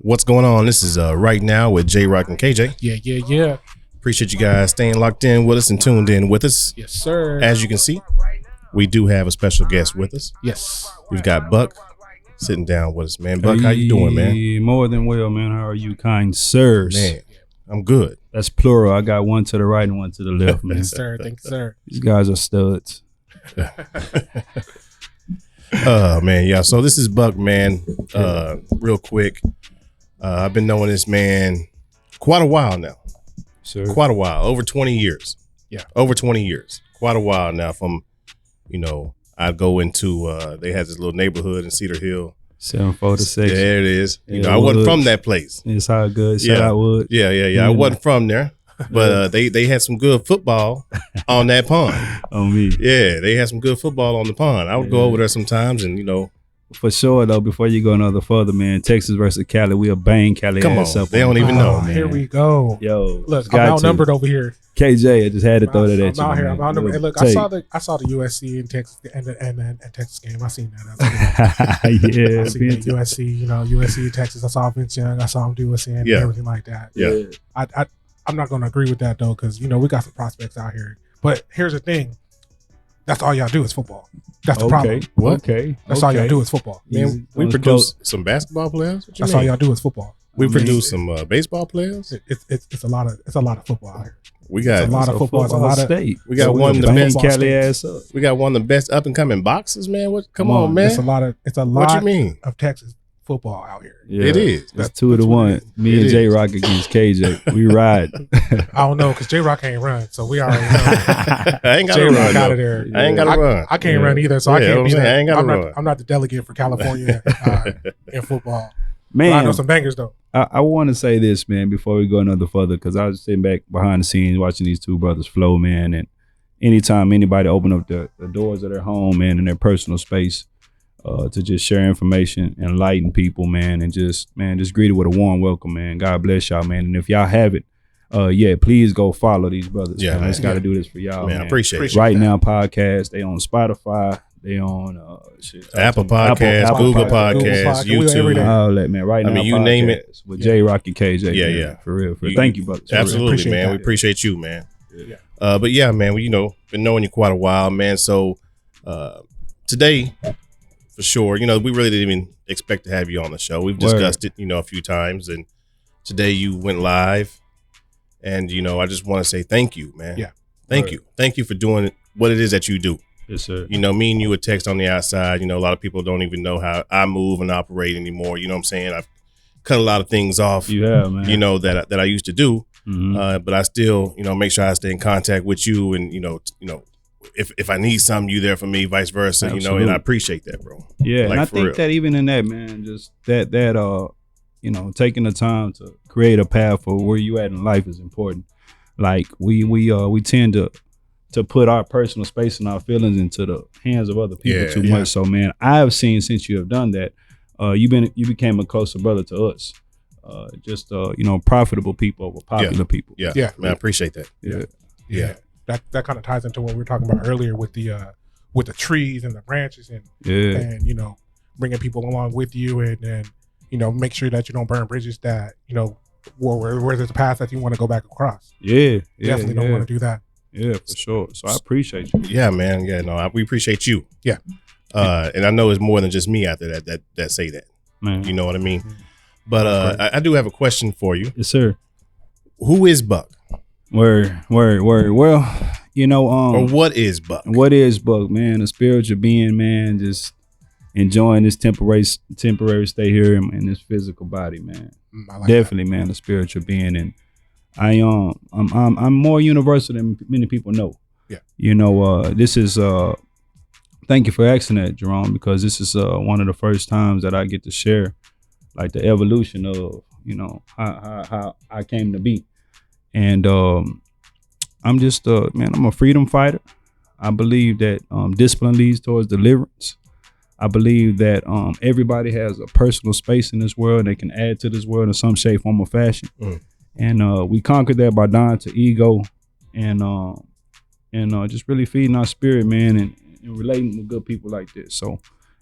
What's going on? This is Right Now with JROC and KJ. Yeah. Appreciate you guys staying locked in with us and tuned in with us. Yes, sir. As you can see, we do have a special guest with us. Yes. We've got Buck sitting down with us, man. Buck, how you doing, man? More than well, man. How are you, kind sirs? Man, I'm good. That's plural. I got one to the right and one to the left, man. Yes, sir. Thank you, sir. These guys are studs. Man, yeah. So this is Buck, man. Real quick. I've been knowing this man quite a while now. Sir. Quite a while. Over 20 years. Yeah. Over 20 years. Quite a while now from, I go into, they had this little neighborhood in Cedar Hill. 746. There it is. Yeah, I wasn't from that place. It's all good. Shout out Wood. Yeah. I wasn't from there. But they had some good football on that pond. On me. Yeah, they had some good football on the pond. I would go over there sometimes and, For sure, though, before you go another further, man, Texas versus Cali, we'll bang Cali come ass on. up. They don't even know, man. Here we go. Yo, look, I'm outnumbered over here. KJ, I just had to throw that at you. I'm out here. Man. I'm outnumbered. Hey, look, I saw the USC and Texas and Texas game. I seen that. Yeah, I seen the USC. USC Texas. I saw Vince Young. I saw him do a and everything like that. Yeah. I'm not going to agree with that though, because we got some prospects out here. But here's the thing: that's all y'all do is football. That's the problem. What? Okay. That's all y'all do is football. Man, we produce some basketball players. That's all y'all do is football. We produce some baseball players. It's a lot of football out here. We got a lot of football. It's a lot of state. We got one of the best Cali ass up. We got one of the best up and coming boxers, man. Come on, man. It's a lot. What you mean? Of Texas football out here. Yeah, it is. That's 2-1. Me and JROC against KJ. We ride. I don't know, because JROC ain't run, so we already know. I ain't got to run. Out of there. I ain't got to run. I can't run either, so I can't be there. I ain't got to run. I'm not the delegate for California in football. Man, but I know some bangers though. I want to say this, man, before we go another further, because I was sitting back behind the scenes watching these two brothers flow, man. And anytime anybody open up the doors of their home, man, and their personal space, to just share information, enlighten people, man, and just greet it with a warm welcome, man. God bless y'all, man. And if y'all haven't, please go follow these brothers. Yeah, man. I just got to do this for y'all, man. I appreciate it. Right Now podcast, they on Spotify. They on Apple Podcasts, Google Podcasts, YouTube, all that, man. Right Now, you name it. With JROC and KJ. Yeah, man. yeah. For real. Thank you, brothers. Absolutely, man. We appreciate you, man. Yeah. But yeah, man, we been knowing you quite a while, man. So today, for sure, we really didn't even expect to have you on the show. We've discussed it, a few times, and today you went live, and I just want to say thank you, man. Yeah. Thank you for doing what it is that you do. Yes, sir. Me and you would text on the outside. A lot of people don't even know how I move and operate anymore. You know what I'm saying? I've cut a lot of things off. You have, man. That I used to do. Mm-hmm. But I still, make sure I stay in contact with you, and if I need something, you there for me, vice versa. Absolutely. And I appreciate that, bro. Yeah, and I think that even in that, man, just that taking the time to create a path for where you at in life is important. Like we tend to put our personal space and our feelings into the hands of other people too much. So, man, I have seen since you have done that, you became a closer brother to us. Profitable people over popular people. Yeah, man, I appreciate that. Yeah. That kind of ties into what we were talking about earlier with the trees and the branches and bringing people along with you and make sure that you don't burn bridges that where there's a path that you want to go back across. Definitely don't want to do that. Yeah, for sure. So I appreciate you. Yeah, man. Yeah, no, we appreciate you. Yeah. And I know it's more than just me out there that say that. Man. You know what I mean? But I do have a question for you. Yes, sir. Who is Buck? Word. Well, or what is Buck? What is Buck, man? A spiritual being, man, just enjoying this temporary stay here in this physical body, man. Definitely, man, a spiritual being, and I'm more universal than many people know. Yeah. This is thank you for asking that, Jerome, because this is one of the first times that I get to share like the evolution of how I came to be. And I'm just I'm a freedom fighter. I believe that discipline leads towards deliverance. I believe that everybody has a personal space in this world. They can add to this world in some shape, form, or fashion. And we conquered that by dying to ego and just really feeding our spirit, man, and relating with good people like this. So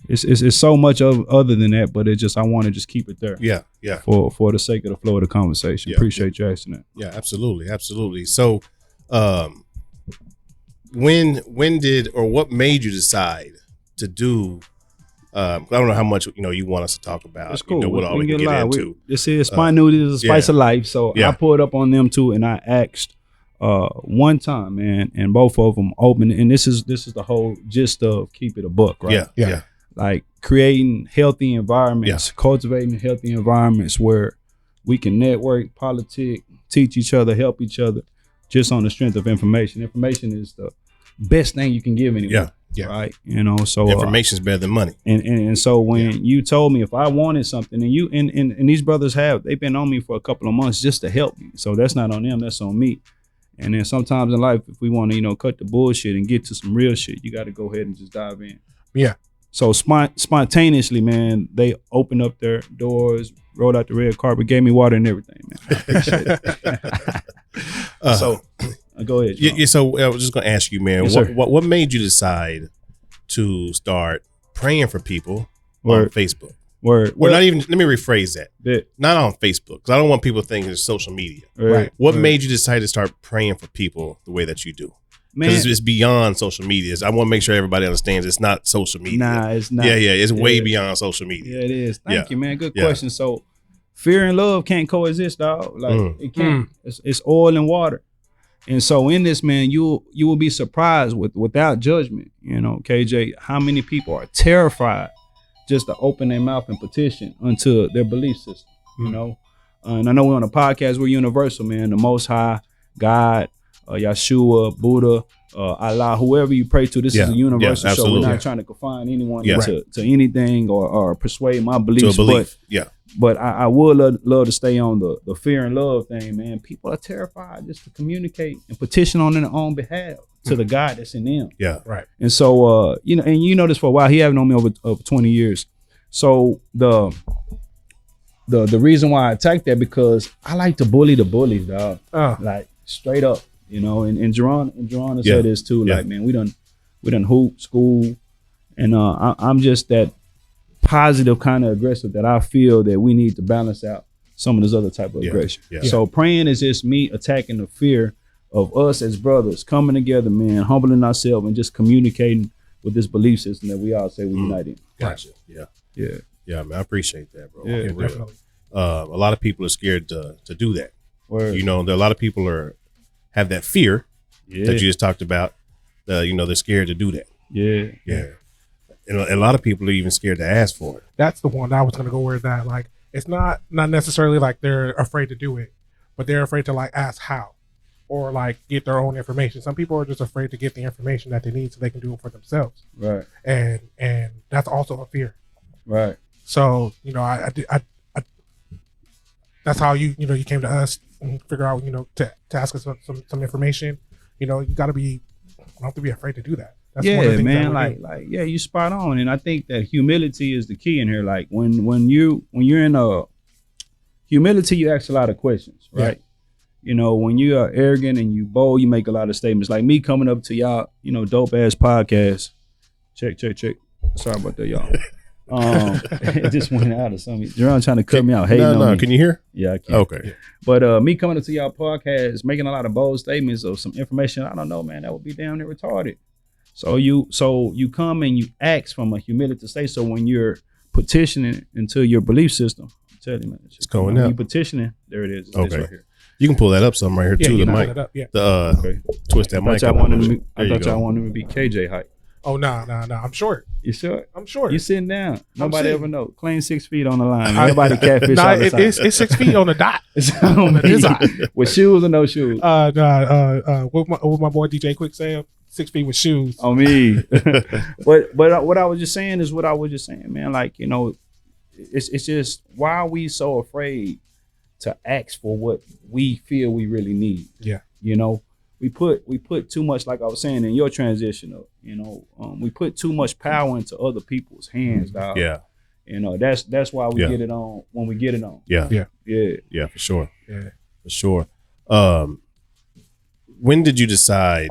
it's so much of other than that, but it's just I want to just keep it there. Yeah. For the sake of the flow of the conversation. Appreciate you asking that. Yeah, absolutely. So, when did or what made you decide to do? I don't know how much you want us to talk about. It's cool. What all we can get into. This is spontaneity is a spice of life. So I pulled up on them too, and I asked one time, man, and both of them open. And this is the whole gist of keep it a buck, right? Yeah. Like creating healthy environments, cultivating healthy environments where we can network, politic, teach each other, help each other, just on the strength of information. Information is the best thing you can give anyone. Yeah. Right. So information is better than money. And so when you told me if I wanted something, and you and these brothers they've been on me for a couple of months just to help me. So that's not on them, that's on me. And then sometimes in life, if we want to, cut the bullshit and get to some real shit, you got to go ahead and just dive in. Yeah. So spontaneously, man, they opened up their doors, rolled out the red carpet, gave me water and everything, man. I appreciate it. So go ahead. Yeah. So I was just gonna ask you, man, Yes, what made you decide to start praying for people on Facebook? Word. Or not even. Let me rephrase that. Yeah. Not on Facebook, because I don't want people thinking it's social media. Right. What made you decide to start praying for people the way that you do? Because it's beyond social media. I want to make sure everybody understands it's not social media. Nah, it's not. Yeah, it's way beyond social media. Yeah, it is. Thank you, man. Good question. So, fear and love can't coexist, dog. Like it can't. It's oil and water. And so, in this, man, you will be surprised without judgment. KJ, how many people are terrified just to open their mouth and petition unto their belief system. And I know we're on a podcast. We're universal, man. The Most High, God, Yeshua, Buddha, Allah, whoever you pray to, this is a universal show. We're not trying to confine anyone to anything or persuade my beliefs. To a belief. But I would love to stay on the fear and love thing, man. People are terrified just to communicate and petition on their own behalf to the God that's in them. Yeah. Right. And so, and you know this for a while. He haven't known me over 20 years. So the reason why I attacked that, because I like to bully the bullies, dog. Like straight up. And Jerron has said this too. Like, man, we done hoop, school, and I'm just that positive kind of aggressive that I feel that we need to balance out some of this other type of aggression. So praying is just me attacking the fear of us as brothers coming together, man, humbling ourselves and just communicating with this belief system that we all say we unite in. Gotcha. Yeah, man, I appreciate that, bro. Yeah, definitely. A lot of people are scared to do that. Word. There are a lot of people have that fear that you just talked about. They're scared to do that. Yeah. And a lot of people are even scared to ask for it. That's the one I was going to go with. That like it's not necessarily like they're afraid to do it, but they're afraid to like ask how, or like get their own information. Some people are just afraid to get the information that they need so they can do it for themselves. Right. And that's also a fear. Right. So I that's how you came to us and figure out to ask us some information. You got to you don't have to be afraid to do that. That's one of the things man. Like you spot on, and I think that humility is the key in here. Like when you're in humility, you ask a lot of questions, right? Yeah. When you are arrogant and you bold, you make a lot of statements. Like me coming up to y'all, dope ass podcast. Check. Sorry about that, y'all. It just went out of something. Jerron trying to cut me out. Hating on me. Can you hear? Yeah, I can. Okay. Yeah. But me coming up to y'all podcast, making a lot of bold statements of some information, I don't know, man, that would be damn near retarded. So you come and you ask from a humility state. So when you're petitioning into your belief system, I'm telling you, man, it's going up. You petitioning, there it is. It's okay. Right here. You can pull that up some right here too. The mic. Twist that mic. I thought y'all wanted me to be KJ height. Oh no! I'm short. You short? I'm short. You sitting down. Nobody ever know. Claim 6 feet on the line. Everybody catfish all the time. It's 6 feet on the dot. On the design. With shoes or no shoes? With my boy DJ Quick Sam, 6 feet with shoes. On me. But what I was just saying is what I was just saying, man. Like, it's just, why are we so afraid to ask for what we feel we really need? Yeah. We put too much, like I was saying in your transition, we put too much power into other people's hands, dog. Yeah. That's why we get it on when we get it on. Yeah, for sure. Yeah, for sure. When did you decide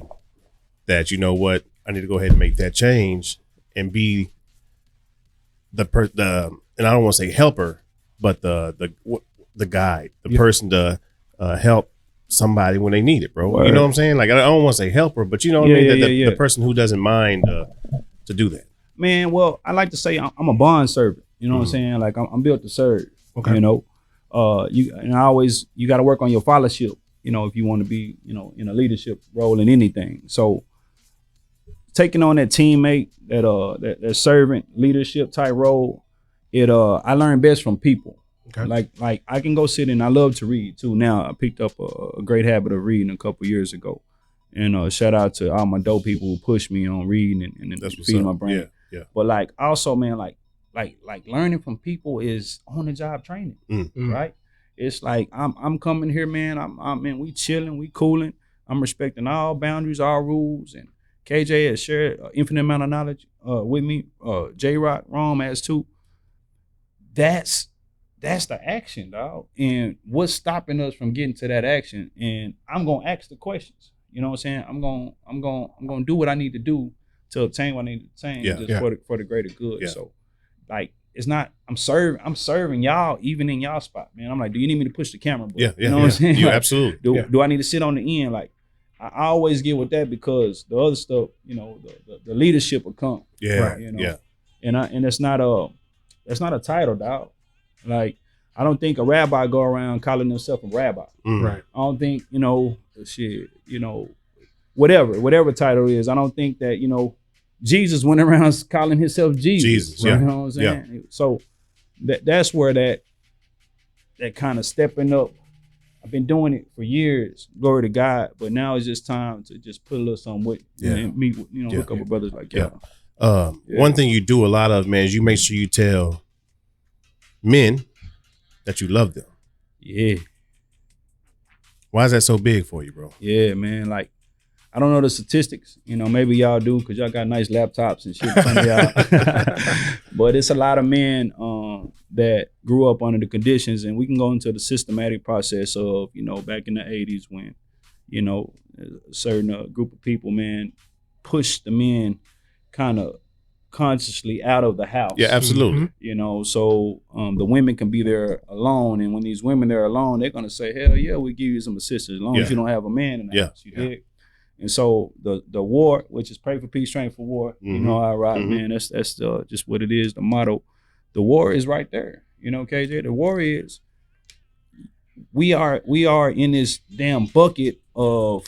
that I need to go ahead and make that change and be and I don't want to say helper, but the guide, the person to help somebody when they need it, bro. Word. You know what I'm saying? Like, I don't want to say helper, but you know what I mean? The person who doesn't mind to do that. Man, well, I like to say I'm a bond servant. You know what I'm saying? Like, I'm built to serve. Okay. You know, you got to work on your fellowship. You know, if you want to be, you know, in a leadership role in anything. So, taking on that teammate, that servant leadership type role, I learn best from people. Okay. Like I can go sit and I love to read too. Now I picked up a great habit of reading a couple years ago, and shout out to all my dope people who pushed me on reading and feeding my brain. Yeah. But like also, man, like learning from people is on the job training, right? It's like I'm coming here, man. I'm we chilling, we cooling. I'm respecting all boundaries, all rules, and KJ has shared an infinite amount of knowledge with me. JROC, Rome has too. That's the action, dog. And what's stopping us from getting to that action? And I'm gonna ask the questions. You know what I'm saying? I'm gonna do what I need to do to obtain what I need to obtain for the greater good. Yeah. So, like, it's not I'm serving y'all even in y'all spot, man. I'm like, do you need me to push the camera? Bro? Yeah. You know what I'm saying? You like, absolutely. Do I need to sit on the end? Like, I always get with that because the other stuff, you know, the leadership will come. Yeah. Right, you know? Yeah. And that's not a title, dog. Like, I don't think a rabbi go around calling himself a rabbi. Right. I don't think, you know, whatever title is. I don't think that, you know, Jesus went around calling himself Jesus. Right? You know what I'm saying? Yeah. So that's where that kind of stepping up. I've been doing it for years, glory to God, but now it's just time to just put a little something with and meet, you know, hook up with brothers like y'all. One thing you do a lot of, man, is you make sure you tell men that you love them. Yeah. Why is that so big for you, bro? Yeah, man. Like, I don't know the statistics. You know, maybe y'all do because y'all got nice laptops and shit. Some of y'all. But it's a lot of men that grew up under the conditions, and we can go into the systematic process of, you know, back in the 80s when, you know, a certain group of people, man, pushed the men kind of consciously out of the house. Yeah, absolutely. Mm-hmm. You know, so the women can be there alone, and when these women are alone, they're gonna say, hell yeah, we give you some assistance as long as you don't have a man in the house. You dig? And so the war, which is pray for peace, train for war. You know how I rock, man. That's just what it is. The motto. The war is right there. You know, KJ. The war is we are in this damn bucket of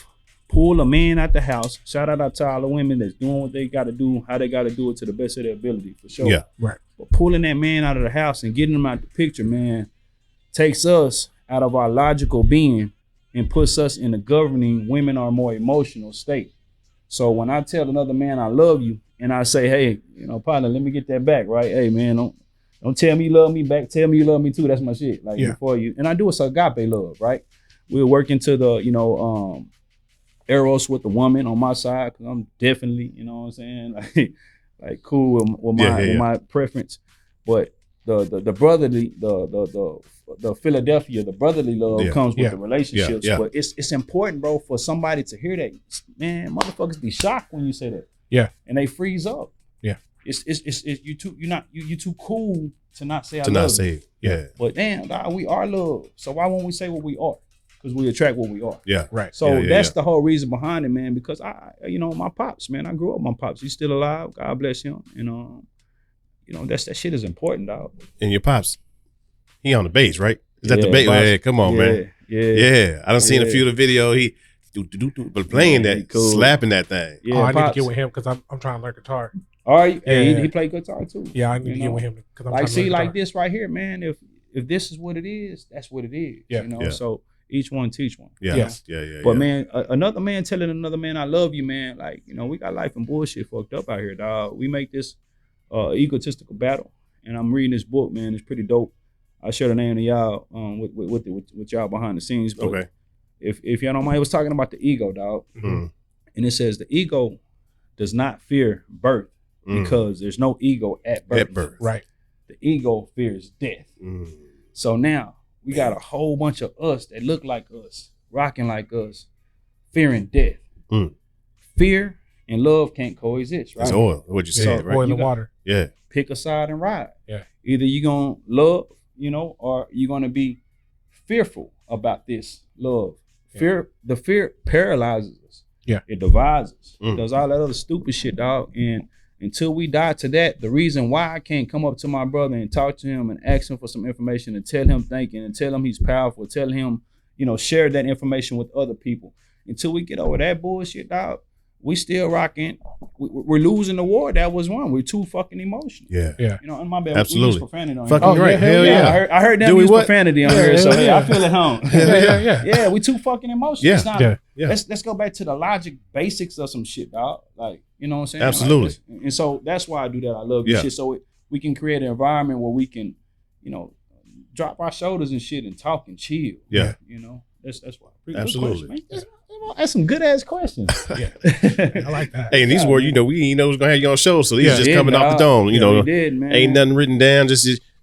pull a man out the house. Shout out to all the women that's doing what they got to do, how they got to do it to the best of their ability, for sure. Yeah, right. But pulling that man out of the house and getting him out the picture, man, takes us out of our logical being and puts us in a governing women are more emotional state. So when I tell another man I love you, and I say, hey, you know, partner, let me get that back, right? Hey, man, don't tell me you love me back. Tell me you love me too. That's my shit. Like before you, and I do it so agape love, right? We'll work into the, you know, eros with the woman on my side, because I'm definitely, you know what I'm saying, like cool with my preference. But the brotherly, the Philadelphia, the brotherly love comes with the relationships. But it's important, bro, for somebody to hear that. Man, motherfuckers be shocked when you say that. Yeah. And they freeze up. Yeah. It's you too cool to not say I love you. To not say it. Yeah. But damn, God, we are love. So why won't we say what we are? Because we attract what we are. Yeah. Right. So that's the whole reason behind it, man. Because I you know, my pops, man, I grew up with my pops. He's still alive. God bless him. And you know, that shit is important, dog. And your pops, he on the bass, right? Is that the bass? Yeah, come on, man. Yeah. I done seen a few of the video. He but playing that, slapping that thing. Yeah, I need to get with him because I'm trying to learn guitar. All right. Yeah, he played guitar too. Yeah, I need to get with him because I'm like, see, like this right here, man. If this is what it is, that's what it is. Yeah. You know, so each one teach one. Yeah. But man, another man telling another man I love you, man. Like, you know, we got life and bullshit fucked up out here, dog. We make this egotistical battle, and I'm reading this book, man. It's pretty dope. I'll share the name of y'all with y'all behind the scenes. But okay. If y'all don't mind, it was talking about the ego, dog. Mm-hmm. And it says the ego does not fear birth because there's no ego at birth. Right. The ego fears death. So now we got a whole bunch of us that look like us, rocking like us, fearing death. Fear and love can't coexist, right? It's oil. What you said, right? Oil and water. Yeah. Pick a side and ride. Yeah. Either you're gonna love, or you're gonna be fearful about this love. Yeah. The fear paralyzes us. Yeah. It divides us. It does all that other stupid shit, dog. And until we die to that, the reason why I can't come up to my brother and talk to him and ask him for some information and tell him thank you and tell him he's powerful, tell him, share that information with other people. Until we get over that bullshit, dog, we still rocking. We're losing the war that was won. We're too fucking emotional. Yeah. And my bad. Absolutely. We use profanity on fucking right. Hell yeah. I heard them use profanity on here, so I feel at home. Yeah. We too fucking emotional. Yeah. Let's go back to the logic basics of some shit, dog. Like, you know what I'm saying? Absolutely. Like, and so that's why I do that. I love this shit. So we can create an environment where we can, drop our shoulders and shit and talk and chill. Yeah. That's why. Absolutely. That's some good ass questions. Yeah. I like that. Hey, and these were, we didn't know was gonna have you on show, so these just coming off the dome. We did, man. Ain't nothing written down.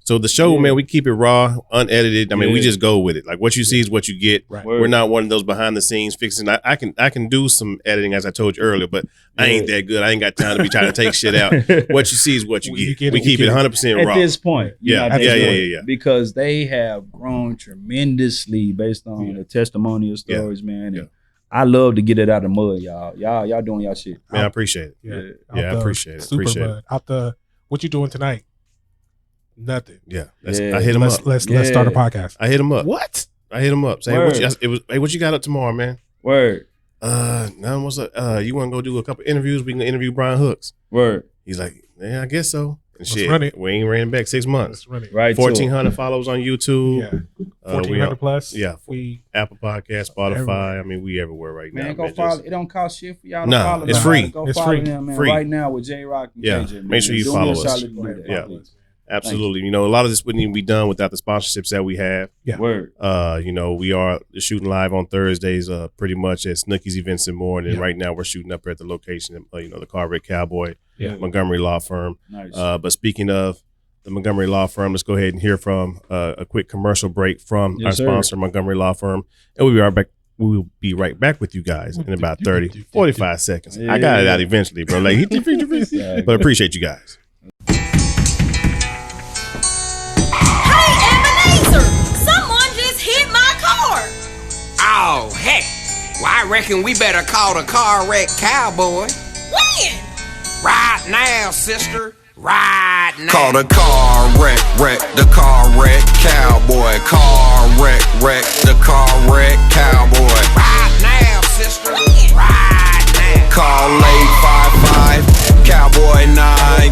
So the show, man, we keep it raw, unedited. I mean, we just go with it. Like what you see is what you get. Right. We're not one of those behind the scenes fixing. I can do some editing, as I told you earlier, but I ain't that good. I ain't got time to be trying to take shit out. What you see is what you get. We keep it 100% raw. At this point. Yeah. Because they have grown tremendously based on the testimonial stories, man. And I love to get it out of the mud, y'all. Y'all doing y'all shit. Man, I appreciate it. I appreciate it. What you doing tonight? Nothing. Yeah. I hit him up. Let's start a podcast. I hit him up. What? I hit him up. Saying, what you got up tomorrow, man? Word. Now what's up? You want to go do a couple interviews? We can interview Brian Hooks. Word. He's like, yeah, I guess so. And shit, run it. We ain't ran back 6 months. Let's run it. Right. 1,400 followers on YouTube. Yeah. 1,400 plus. Yeah. We Apple Podcast, Spotify. I mean, we everywhere right now. Man, go follow. It don't cost shit for y'all to follow. It's free. Go it's follow free. them, man. Free. Right now with JROC and KJ. Man. Make sure you follow us. Yeah. Absolutely. A lot of this wouldn't even be done without the sponsorships that we have. Yeah. Word. We are shooting live on Thursdays, pretty much at Snooki's Events and more. And right now we're shooting up here at the location, the Car Wreck Cowboy, Montgomery Law Firm. Nice. But speaking of the Montgomery Law Firm, let's go ahead and hear from a quick commercial break from our sponsor, Montgomery Law Firm. And we'll be right back with you guys in about 45 seconds. I got it out eventually, bro. But appreciate you guys. Oh, heck. Well, I reckon we better call the Car Wreck Cowboy. When? Right now, sister. Right now. Call the Car Wreck, the Car Wreck Cowboy. Car Wreck, the Car Wreck Cowboy. Right now, sister. When? Right now. Call 855 Cowboy 9.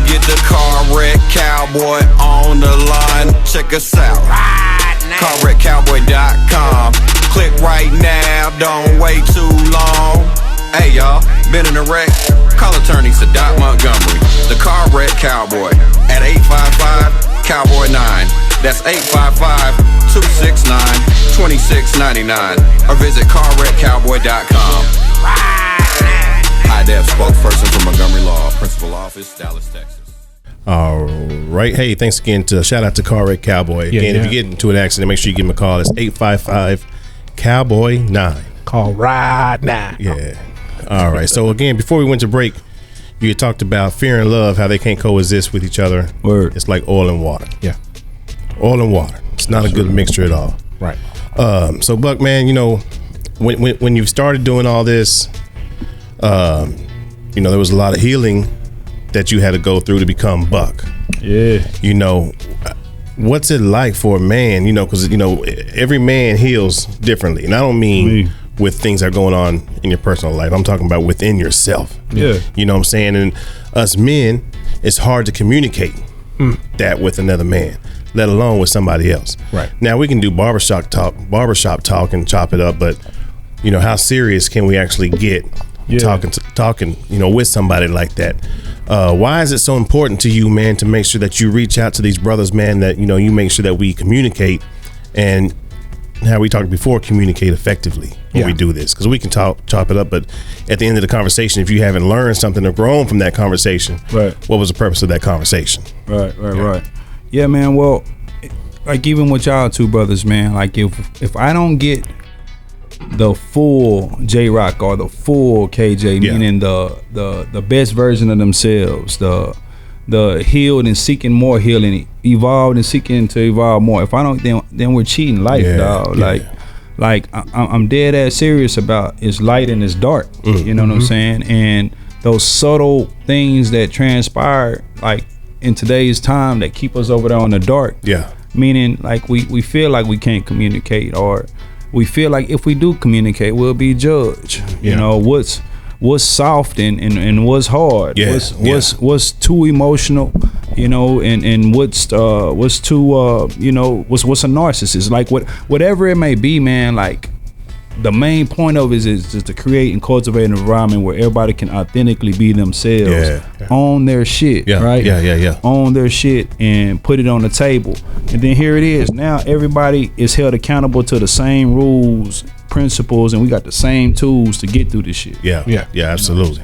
Get the Car Wreck Cowboy on the line. Check us out. Right now. CarWreckCowboy.com. Click right now, don't wait too long. Hey y'all, been in a wreck? Call attorney Sadat Montgomery, the Car Wreck Cowboy, at 855-Cowboy 9. That's 855-269-2699. Or visit CarWreckCowboy.com. Right now. High Def spokesperson for Montgomery Law, Principal Office, Dallas, Texas. All right. Hey, thanks again. Shout out to Car Wreck Cowboy. Again, if you get into an accident, make sure you give him a call. It's 855-Cowboy 9. Call right now. Yeah. All right. So again, before we went to break, you had talked about fear and love, how they can't coexist with each other. Word. It's like oil and water. Yeah. Oil and water. It's not a good mixture at all. Right. So Buck, man, when you started doing all this, there was a lot of healing that you had to go through to become Buck. Yeah. What's it like for a man, because, every man heals differently. And I don't mean with things that are going on in your personal life. I'm talking about within yourself. Yeah. You know what I'm saying? And us men, it's hard to communicate that with another man, let alone with somebody else. Right. Now we can do barbershop talk and chop it up, but how serious can we actually get talking, with somebody like that? Why is it so important to you, man, to make sure that you reach out to these brothers, man, that, you make sure that we communicate and how we talked before, communicate effectively when we do this? Because we can chop it up, but at the end of the conversation, if you haven't learned something or grown from that conversation, what was the purpose of that conversation? Right. Yeah, man. Well, like even with y'all two brothers, man, like if I don't get the full JROC or the full KJ, meaning the best version of themselves, the healed and seeking more healing, evolved and seeking to evolve more. If I don't, then we're cheating life, dog. Like I'm dead ass serious about it's light and it's dark. You know what I'm saying? And those subtle things that transpire, like in today's time, that keep us over there on the dark. Yeah. Meaning, like we feel like we can't communicate, or we feel like if we do communicate, we'll be judged. You know, what's soft and what's hard. What's too emotional, you know, and what's too you know, what's a narcissist. Like whatever it may be, man. Like the main point of it is just to create and cultivate an environment where everybody can authentically be themselves, own their shit, right? Own their shit and put it on the table. And then here it is. Now everybody is held accountable to the same rules, principles, and we got the same tools to get through this shit. Absolutely.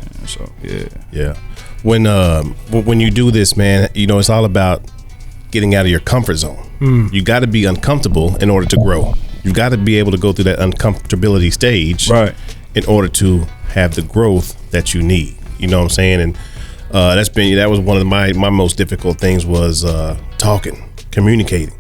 You know When you do this, man, you know, it's all about getting out of your comfort zone. You got to be uncomfortable in order to grow. You got to be able to go through that uncomfortability stage, right, in order to have the growth that you need. You know what I'm saying? And that was one of my most difficult things was talking, communicating.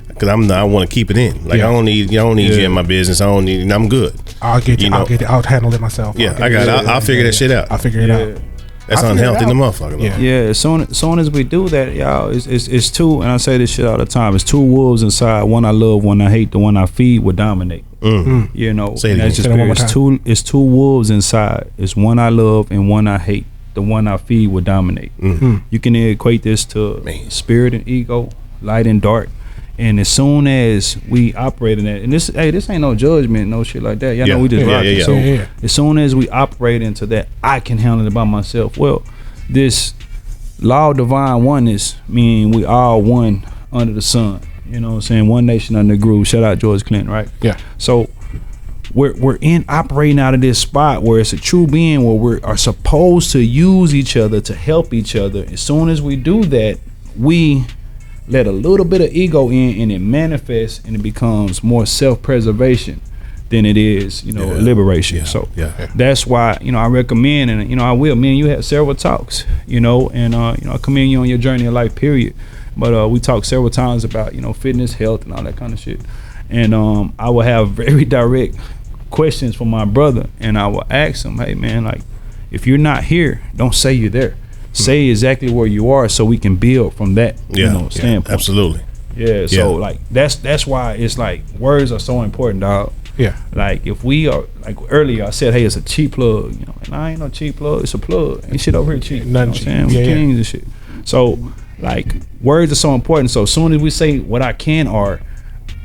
Because I want to keep it in. Like I don't need you in my business. I don't need. I'm good. I'll get you. I'll handle it myself. I'll figure that shit out. I'll figure it out. That's unhealthy in the motherfucker. As soon as we do that, y'all, it's two, and I say this shit all the time, it's two wolves inside. One I love, one I hate. The one I feed will dominate. You know, it's two wolves inside. It's one I love and one I hate. The one I feed will dominate. You can equate this to spirit and ego, light and dark. And as soon as we operate in that, and this ain't no judgment, no shit like that. Y'all know we just rocking. So as soon as we operate into that, I can handle it by myself. Well, this law of divine oneness, meaning we all one under the sun. You know what I'm saying? One nation under the groove. Shout out George Clinton, right? Yeah. So we're in operating out of this spot where it's a true being, where we are supposed to use each other to help each other. As soon as we do that, we let a little bit of ego in, and it manifests, and it becomes more self-preservation than it is, you know, liberation. So that's why, you know, I recommend, and you know, I will. Me and you had several talks, you know, and you know, I commend you on your journey of life, period. But we talked several times about, you know, fitness, health, and all that kind of shit. And I will have very direct questions from my brother, and I will ask him, hey man, like, if you're not here, don't say you're there. Say exactly where you are, so we can build from that, you know, standpoint. Absolutely. So like that's why it's like words are so important, dog. Like if we are, like earlier I said, hey, it's a cheap plug, you know, and I ain't no cheap plug, it's a plug. Ain't shit over here cheap. Nothing cheap. We kings and shit. So like words are so important. So as soon as we say what I can, or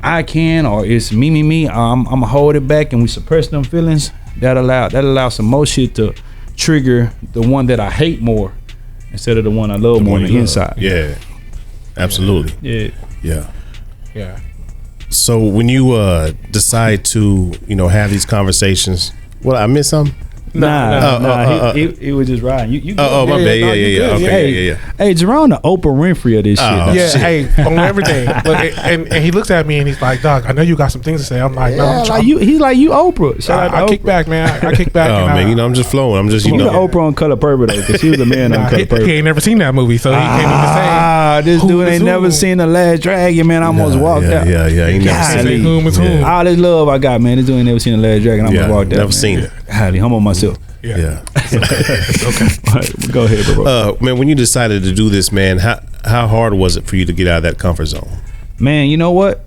it's me, I'm gonna hold it back, and we suppress them feelings, that allows some more shit to trigger the one that I hate more instead of the one I love more on the inside. Absolutely. Yeah. So when you decide to, you know, have these conversations, what, I missed something? Nah. He was just riding. You my bad. Okay. Hey, Jerome, the Oprah Winfrey of this shit. Hey, on everything. And he looks at me and he's like, "Dog, I know you got some things to say." I'm like, "No." He's like, "You Oprah." I kick back, man. I kick back. Oh man, you know, I'm just flowing. I'm just, you know, Oprah on Color Purple though, because she was a man on Color Purple. He ain't never seen that movie, so he can't even say. This dude ain't never seen The Last Dragon, man. I almost walked out. He never seen it. All this love I got, man. This dude ain't never seen The Last Dragon. I almost walked out. Never seen it. I'm on myself. Yeah. Okay. Go ahead, bro. Man, when you decided to do this, man, how hard was it for you to get out of that comfort zone? Man, you know what?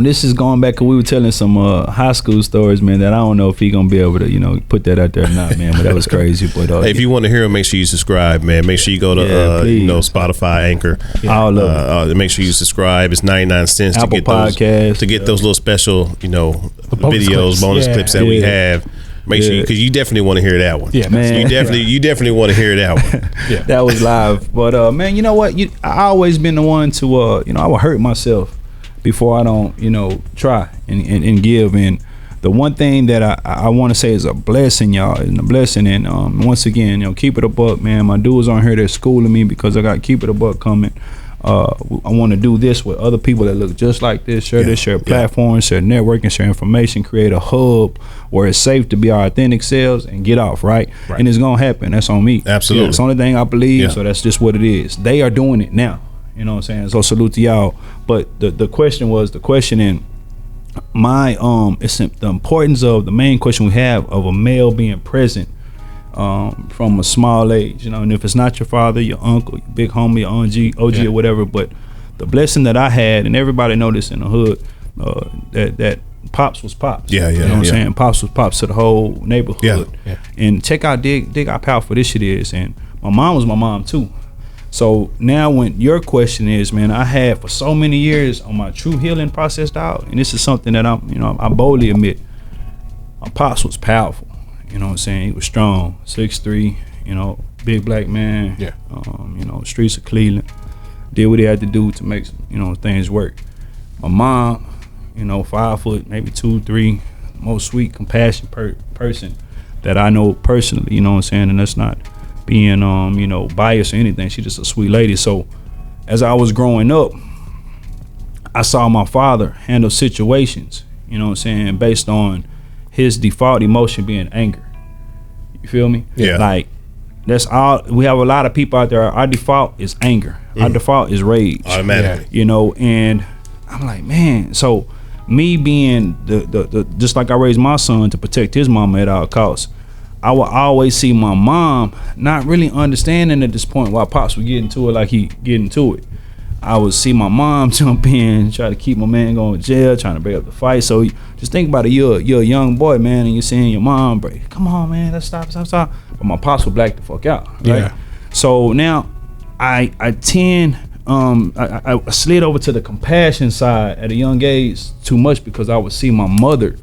This is going back, because we were telling some high school stories, man, that I don't know if he gonna be able to, you know, put that out there or not, man. But that was crazy. But hey, if you want to hear him, make sure you subscribe, man. Make sure you go to you know, Spotify, Anchor. All of it. Make sure you subscribe. It's 99 cents Apple to get Podcast, those little special, you know, videos, bonus clips that we have. Make sure, because you definitely want to hear that one. Yeah, man. You definitely want to hear that one. That was live. But man, you know what? I always been the one to you know, I would hurt myself before I don't, you know, try and give. And the one thing that I want to say is a blessing, y'all, and a blessing. And once again, you know, keep it a buck, man. My dudes on here, they're schooling me because I got Keep It a Buck coming. I want to do this with other people that look just like this, share this, share platforms, share networking, share information, create a hub where it's safe to be our authentic selves and get off, right? And it's gonna happen. That's on me. Absolutely. It's the only thing I believe, so that's just what it is. They are doing it now. You know what I'm saying? So salute to y'all. But the question in it's the importance of the main question we have of a male being present from a small age, you know, and if it's not your father, your uncle, your big homie, your OG or whatever, but the blessing that I had, and everybody know this in the hood, that Pops was Pops. You know what I'm saying? Pops was Pops to the whole neighborhood. And check out dig how powerful this shit is. And my mom was my mom too. So now when your question is, man, I had for so many years on my true healing process, dog, and this is something that I boldly admit, my Pops was powerful. You know what I'm saying? He was strong, 6'3", you know, big black man. You know, streets of Cleveland. Did what he had to do to make, you know, things work. My mom, you know, 5 foot, maybe 2'3", most sweet, compassionate person that I know personally, you know what I'm saying? And that's not being, you know, biased or anything. She's just a sweet lady. So as I was growing up, I saw my father handle situations, you know what I'm saying, based on his default emotion being anger. You feel me? Like, that's all. We have a lot of people out there. Our default is anger. Our default is rage. Automatically. You know, and I'm like, man, so me being the just like I raised my son to protect his mama at all costs, I would always see my mom not really understanding at this point why Pops would get into it like he get into it. I would see my mom jump in, try to keep my man going to jail, trying to break up the fight. So just think about it, you're a young boy, man, and you're seeing your mom break. Come on, man, let's stop. But my Pops would black the fuck out, right? So now I slid over to the compassion side at a young age too much because I would see my mother,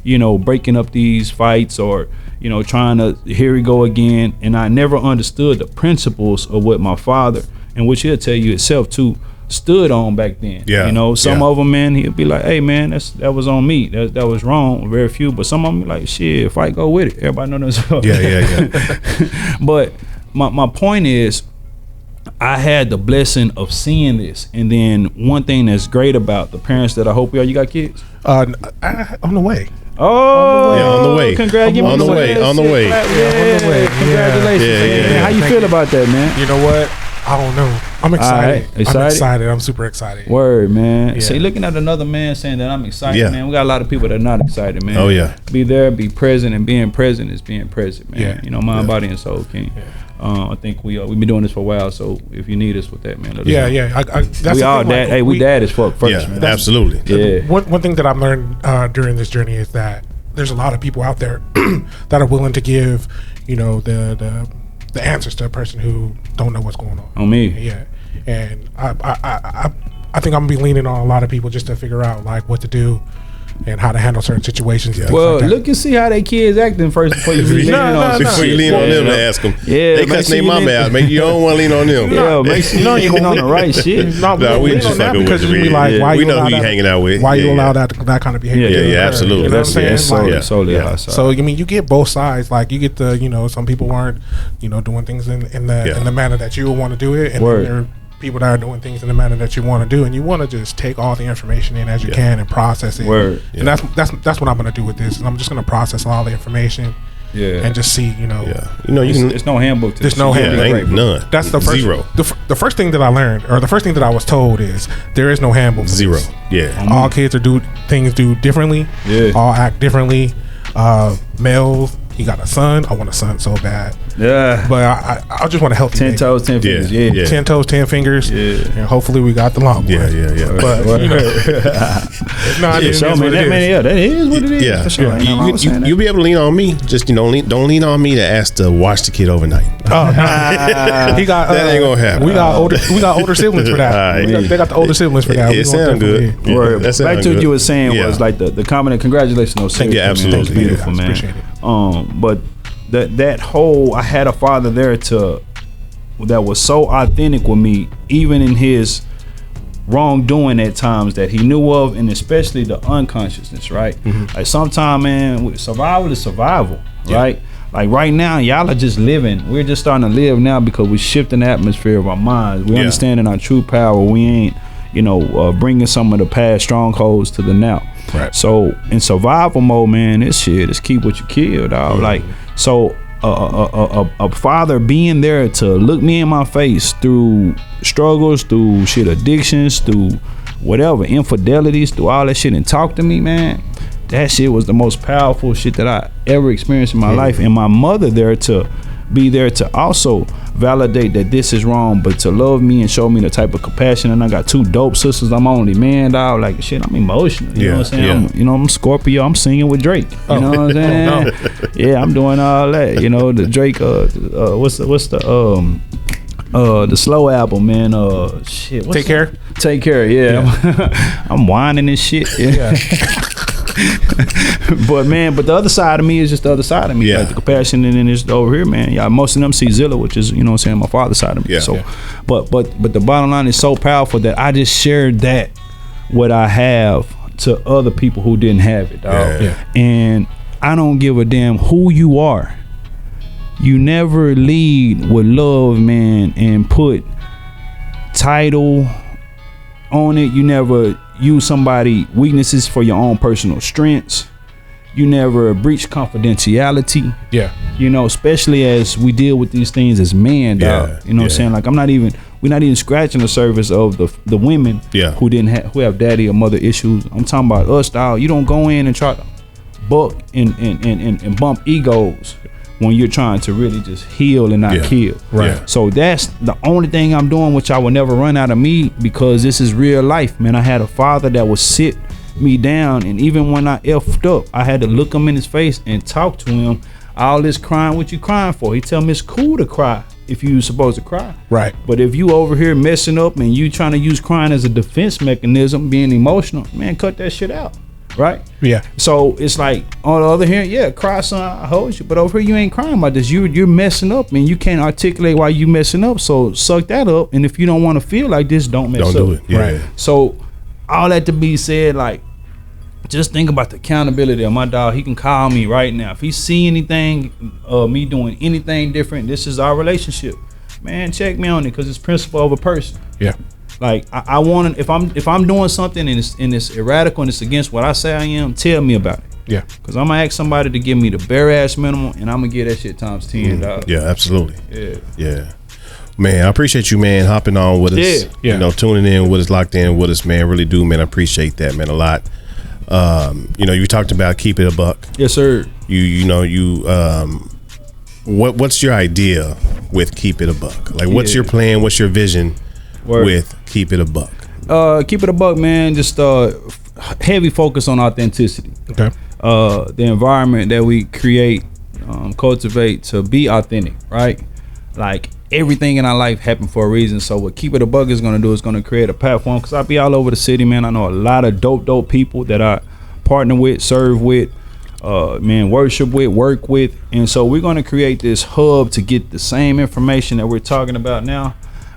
you know, breaking up these fights or, you know, trying to, here we go again. And I never understood the principles of what my father, and which he'll tell you himself too, stood on back then. You know, some of them, man, he'll be like, hey man, that was on me. That was wrong. Very few. But some of them be like, shit, fight, go with it. Everybody know this. But my point is, I had the blessing of seeing this. And then one thing that's great about the parents that I hope you got kids? On the way. On the way. Congratulations. On the way. Congratulations. How you feel about that, man? You know what? I don't know. I'm excited. Right. I'm excited. I'm super excited. Word, man. See, looking at another man saying that I'm excited, man. We got a lot of people that are not excited, man. Oh yeah. Be there, be present, and being present is being present, man. You know, mind, body, and soul, King. I think we've been doing this for a while, so if you need us with that, man, let us know. That's we all dad. Like, we dad as fuck first, man. Absolutely. One thing that I've learned during this journey is that there's a lot of people out there that are willing to give, you know, the answers to a person who don't know what's going on. On me. Yeah. And I think I'm gonna be leaning on a lot of people just to figure out like what to do and how to handle certain situations. Well, like look and see how they kids acting first before you lean on before you lean on them to ask them. They cuss their mama out. Maybe you don't want to lean on them. Make sure you lean on the right shit. We just fucking with you. We know who you hanging out with. Why you allow that kind of behavior? Yeah, absolutely. You know what I'm saying? So I mean, you get both sides. Like you get the, you know, some people aren't, you know, doing things in the manner that you would want to do it, and then there are people that are doing things in the manner that you want to do, and you want to just take all the information in as you can and process it. And that's what I'm going to do with this. I'm just going to process all the information. And just see, you know. You know, there's no handbook. There's no handbook. Ain't none. That's the first. Zero. The first thing that I learned, or the first thing that I was told, is there is no handbook. Zero. All kids do things differently. All act differently. Males. You got a son. I want a son so bad. But I just want a healthy 10 toes, 10 fingers. 10 toes, 10 fingers. And hopefully we got the long boy. But you know, that is what it is. You'll be able to lean on me. Just, you know, don't lean on me to ask to watch the kid overnight. He got that ain't gonna happen. We got older siblings for that. They got the older siblings for that. It sounds good. Back to what you were saying was like the comment. Congratulations on absolutely. That's beautiful, man. Appreciate it. But that whole, I had a father there that was so authentic with me, even in his wrongdoing at times that he knew of, and especially the unconsciousness, right? Like sometimes, man, survival is survival, right? Like right now, y'all are just living. We're just starting to live now because we're shifting the atmosphere of our minds. We're understanding our true power. We ain't, bringing some of the past strongholds to the now. Right. So in survival mode, man, this shit is keep what you kill, dog. Like, so a father being there to look me in my face through struggles, through shit addictions, through whatever, infidelities, through all that shit and talk to me, man. That shit was the most powerful shit that I ever experienced in my life. And my mother there to be there to also validate that this is wrong, but to love me and show me the type of compassion. And I got 2 dope sisters. I'm only man, dog. Like, shit, I'm emotional. You know what I'm saying? I'm Scorpio. I'm singing with Drake. You know what I'm saying? Yeah, I'm doing all that. The Drake, what's the slow album, man? Shit. Take Care? Take Care, yeah. I'm whining and shit. Yeah. but the other side of me is just the other side of me. Like the compassion and then it's over here, man. Yeah, most of them see Zilla, which is, my father's side of me. But the bottom line is so powerful that I just shared that what I have to other people who didn't have it, dog. And I don't give a damn who you are. You never lead with love, man, and put title on it. You never use somebody's weaknesses for your own personal strengths. You never breach confidentiality. Especially as we deal with these things as men, dog. You know what I'm saying? Like we're not even scratching the surface of the women who have daddy or mother issues. I'm talking about us, dog. You don't go in and try to buck and bump egos when you're trying to really just heal and not kill. Right. So that's the only thing I'm doing, which I will never run out of me, because this is real life, man. I had a father that would sit me down, and even when I effed up, I had to look him in his face and talk to him. All this crying, what you crying for? He tell me it's cool to cry if you supposed to cry. Right. But if you over here messing up and you trying to use crying as a defense mechanism, being emotional, man, cut that shit out. Right? Yeah. So it's like on the other hand, cry, son, I hold you. But over here, you ain't crying about this. You're messing up, and you can't articulate why you messing up. So suck that up. And if you don't want to feel like this, don't mess up. Don't do it. Yeah. Right. So all that to be said, like, just think about the accountability of my dog. He can call me right now. If he see anything, me doing anything different, this is our relationship. Man, check me on it, because it's principle over person. Yeah. Like I want to, if I'm doing something and it's erratic and it's against what I say I am, tell me about it. Yeah. Because I'm gonna ask somebody to give me the bare ass minimum, and I'm gonna get that shit times 10, dog. Yeah, absolutely. Yeah. Man, I appreciate you, man, hopping on with us. Yeah. Tuning in with us, locked in with us, man. Really do, man. I appreciate that, man, a lot. You talked about keep it a buck. Yes, sir. What's your idea with keep it a buck? Like, what's your plan? What's your vision with keep it a buck? Keep it a buck, man. Just heavy focus on authenticity. Okay. The environment that we create, cultivate to be authentic, right? Like, everything in our life happened for a reason. So what Keep It a Buck is going to do is going to create a platform, because I'll be all over the city, man. I know a lot of dope people that I partner with, serve with, worship with, work with. And so we're going to create this hub to get the same information that we're talking about now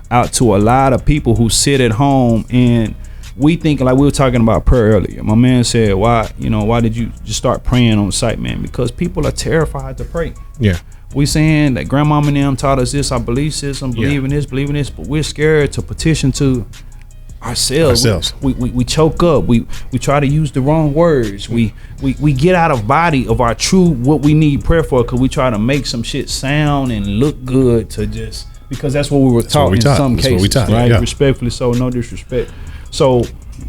out to a lot of people who sit at home. And we think, like we were talking about prayer earlier. My man said, why did you just start praying on site, man? Because people are terrified to pray. Yeah. We saying that grandmama and them taught us this, our belief system, believing this, but we're scared to petition to ourselves. We choke up. We try to use the wrong words. We get out of body of our true what we need prayer for, because we try to make some shit sound and look good to just, because that's what we were taught in some cases, right? Yeah. Respectfully so, no disrespect. So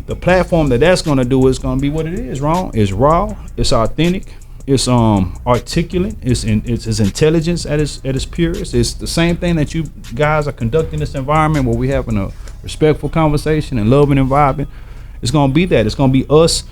the platform that's going to do is going to be what it is. It's raw. It's authentic. It's articulate. It's intelligence at its purest. It's the same thing that you guys are conducting this environment where we having a respectful conversation and loving and vibing. It's gonna be that. It's gonna be us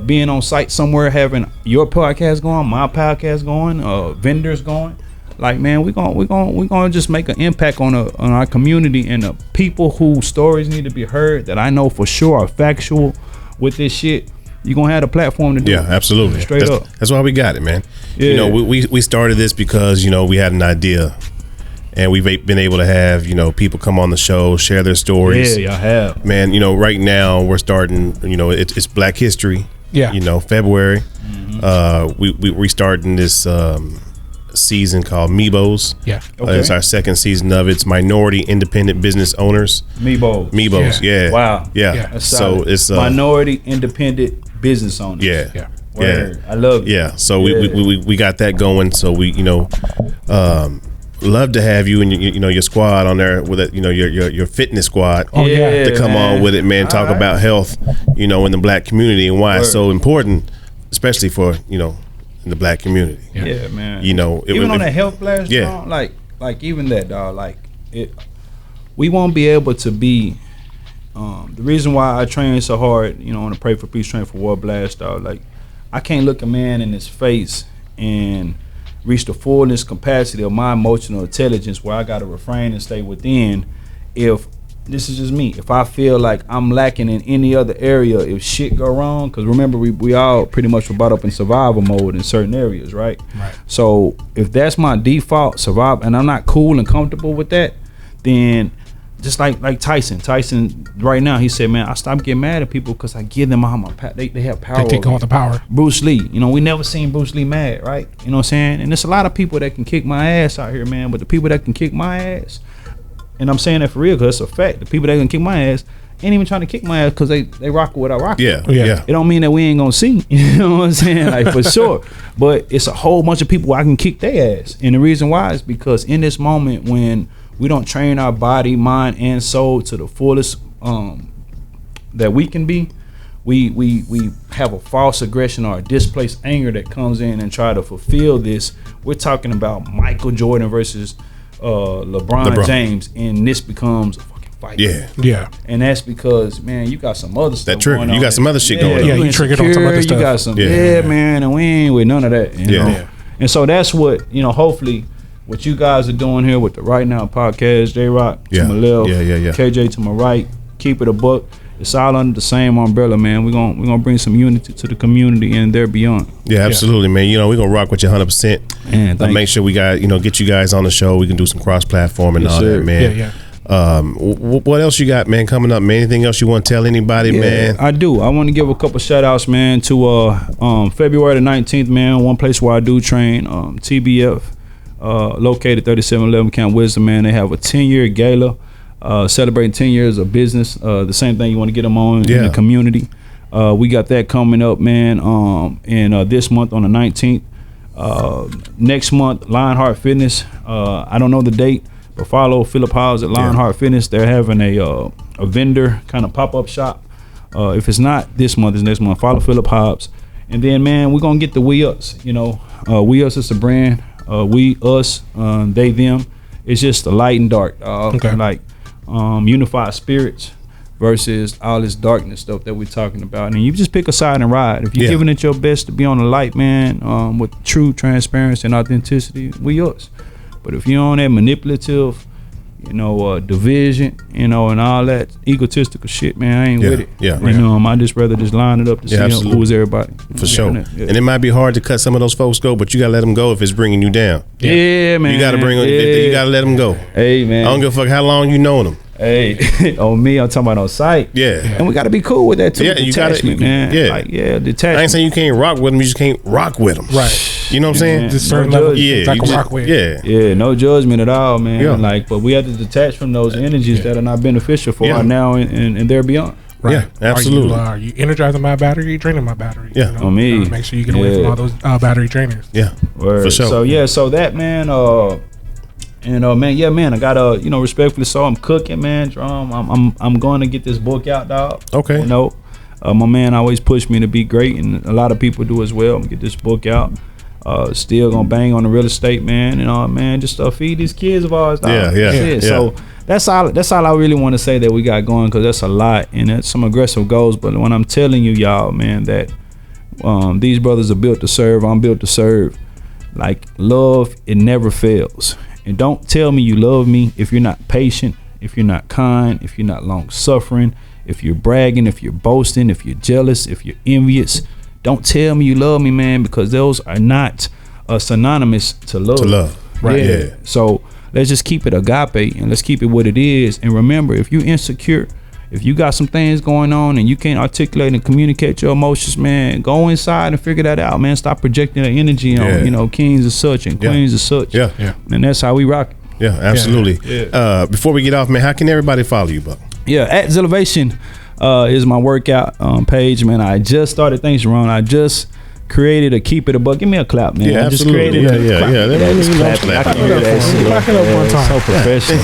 being on site somewhere, having your podcast going, my podcast going, vendors going. Like, man, we're gonna just make an impact on our community and the people whose stories need to be heard, that I know for sure are factual with this shit. You're gonna have a platform to do it. Yeah, absolutely. Straight up. That's why we got it, man. Yeah. We started this because, we had an idea, and we've been able to have, people come on the show, share their stories. Yeah, y'all have. Man, right now we're starting, it's Black History. Yeah. February. Mm-hmm. We starting this season called Mebos. Yeah. It's our second season of it. It's Minority Independent Business Owners. Mebos. Yeah. Wow. Yeah. So it's Minority Independent Business Owners. Yeah. Word. I love it. Yeah. So we got that going. So we love to have you and your squad on there with it, your fitness squad. Oh yeah. To come on with it, man. Talk about health, in the black community and why it's so important, especially for in the black community. Yeah, man. Even on a health blast, dog, like even that, dog, we won't be able to be. The reason why I train so hard, on the Pray for Peace, Train for War blast, dog, I can't look a man in his face and reach the fullness capacity of my emotional intelligence where I got to refrain and stay within. If this is just me, if I feel like I'm lacking in any other area, if shit go wrong, because remember we all pretty much were brought up in survival mode in certain areas, right? So if that's my default, survive, and I'm not cool and comfortable with that, then just like Tyson right now, he said, man, I stopped getting mad at people because I give them all my power. They have power. They take on the power. Bruce Lee, we never seen Bruce Lee mad, right? You know what I'm saying? And there's a lot of people that can kick my ass out here, man. But the people that can kick my ass, and I'm saying that for real because it's a fact. The people that can kick my ass ain't even trying to kick my ass because they rock with what I rock with. Yeah. It don't mean that we ain't gonna see. You know what I'm saying? For sure. But it's a whole bunch of people I can kick their ass. And the reason why is because in this moment when we don't train our body, mind, and soul to the fullest that we can be, we have a false aggression or a displaced anger that comes in and try to fulfill this. We're talking about Michael Jordan versus LeBron James, and this becomes a fucking fight. Yeah. And that's because, man, you got some other stuff going on. You got some other shit going on. Yeah, you triggered on some other stuff. You got some, man, and we ain't with none of that. You know? And so that's what, hopefully, what you guys are doing here with the Right Now podcast, JROC to my left, KJ to my right, keep it a buck. It's all under the same umbrella, man. We're gonna bring some unity to the community and there beyond. Yeah, absolutely, man. We're gonna rock with you 100%. And make sure we got get you guys on the show. We can do some cross-platform and all that, man. Yeah. What else you got, man, coming up, man? Anything else you want to tell anybody, man? I do. I want to give a couple shout outs, man, to February the 19th, man. One place where I do train, TBF. Located 3711 Camp Wisdom, man. They have a 10-year gala celebrating 10 years of business. The same thing you want to get them on in the community. We got that coming up, man, in this month on the 19th. Next month, Lionheart Fitness. I don't know the date, but follow Philip Howes at Lionheart Fitness. They're having a vendor kind of pop-up shop. If it's not this month, it's next month. Follow Philip Howes. And then, man, we're going to get the We Us. We Us is a brand. We, us, they, them. It's just the light and dark. Unified spirits versus all this darkness stuff that we're talking about. And you just pick a side and ride. If you're giving it your best to be on the light, man, with true transparency and authenticity, we us. But if you're on that manipulative, division, and all that egotistical shit, man, I ain't with it. I just rather just line it up to see who's everybody. For sure. And it might be hard to cut some of those folks go, but you gotta let them go if it's bringing you down. Yeah, man. You gotta you gotta let them go. Hey, man. I don't give a fuck how long you known them. Hey, on me, I'm talking about on site. Yeah. And we got to be cool with that too. Yeah, you got to, man. Detachment. I ain't saying you can't rock with them, you just can't rock with them. Right. You know what I'm saying? Just certain level, rock with. Yeah, no judgment at all, man. Yeah. But we have to detach from those energies that are not beneficial for our now and there beyond. Right. Yeah, absolutely. Are you energizing my battery? Are you draining my battery? Yeah. On me. Make sure you get away from all those battery drainers. Yeah. Word. For sure. So that, man, man, I gotta, respectfully, so I'm cooking, man. I'm going to get this book out, dog. Okay. My man always pushed me to be great, and a lot of people do as well. I'm gonna get this book out. Still gonna bang on the real estate, man. Man, just feed these kids of ours, dog. Yeah. So that's all I really want to say that we got going, because that's a lot and that's some aggressive goals. But when I'm telling you, y'all, man, that these brothers are built to serve, I'm built to serve. Like, love, it never fails. And don't tell me you love me if you're not patient, if you're not kind, if you're not long suffering, if you're bragging, if you're boasting, if you're jealous, if you're envious. Don't tell me you love me, man, because those are not synonymous to love. Right. Yeah. So let's just keep it agape and let's keep it what it is. And remember, if you're insecure if you got some things going on and you can't articulate and communicate your emotions, man, go inside and figure that out, man. Stop projecting the energy on, you know, kings as such and queens as such. Yeah. And that's how we rock it. Yeah, absolutely. Yeah. Before we get off, man, how can everybody follow you, Buck? Yeah, at Zelevation is my workout page, man. I just started. Thanks, Ron. I just created a Keep It a Buck. Give me a clap, man. Yeah, I just absolutely. created I can hear that shit. Clap it up one time. So professional.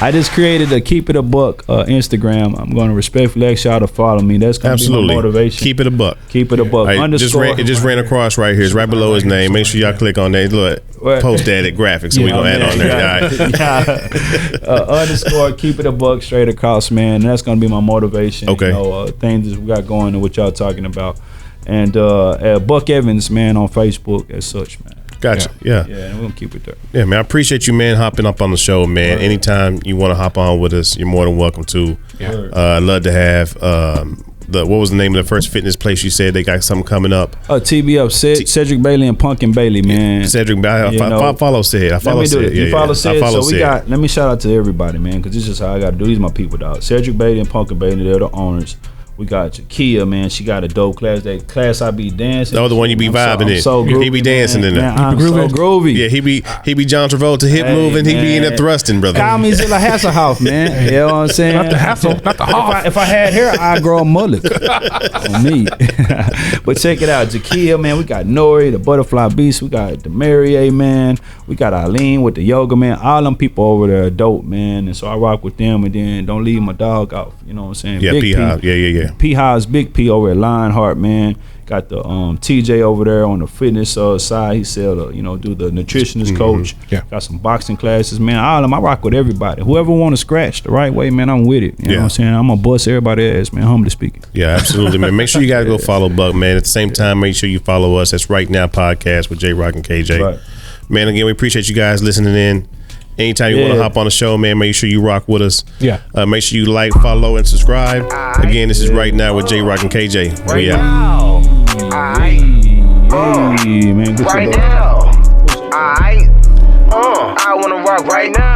I just created a Keep It a Buck Instagram. I'm going to respectfully ask y'all to follow me. That's going to be my motivation. Keep It a Buck. Keep It a Buck. Right, Underscore. it just ran across right here. It's right below his name. Make sure y'all click on that. Look, post that at graphics. So we're going to add on there. Underscore Keep It a Buck straight across, man. And that's going to be my motivation. Okay. You know, things that we got going and what y'all talking about. And Buck Evans, man, on Facebook as such, man. Gotcha. Yeah, and we're gonna keep it there. Yeah, man. I appreciate you, man, hopping up on the show, man. Anytime you want to hop on with us, you're more than welcome to. I'd love to have what was the name of the first fitness place you said they got something coming up? TBF, Cedric Bailey and Punkin Bailey, man. Cedric Bailey. I follow Sid. I follow Sid. You follow Sid. So we got. Let me shout out to everybody, man, because this is how I got to do. These are my people, dog. Cedric Bailey and Punkin Bailey, they're the owners. We got Jakia, man. She got a dope class. That class I be dancing. Oh, the one you be vibing in. So groovy, he be dancing in there. I'm so groovy. Yeah, he be John Travolta hip moving. He be in there thrusting, brother. Call me Zilla Hasselhoff, man. You know what I'm saying? Not the hassle, not the Hoff. If I had hair, I'd grow a mullet on me. But check it out, Jakia, man. We got Nori, the Butterfly Beast. We got the Mary, man. We got Eileen with the yoga, man. All them people over there are dope, man. And so I rock with them. And then don't leave my dog off. You know what I'm saying? Yeah, P-Hive. Yeah. P-Hive's Big P over at Lionheart, man. Got the TJ over there on the fitness side. He sell do the nutritionist coach. Yeah. Got some boxing classes, man. All of them, I rock with everybody. Whoever want to scratch the right way, man, I'm with it. You know what I'm saying? I'm gonna bust everybody's ass, man. Humbly speaking. Yeah, absolutely, man. Make sure you guys go follow Buck, man. At the same time, make sure you follow us. That's Right Now Podcast with JROC and KJ. Right. Man, again, we appreciate you guys listening in. Anytime you want to hop on the show, man, make sure you rock with us. Yeah. Make sure you like, follow, and subscribe. Again, this is Right Now with JROC and KJ. Right We out. now. Hey, man. Good Right to now. I wanna rock right now.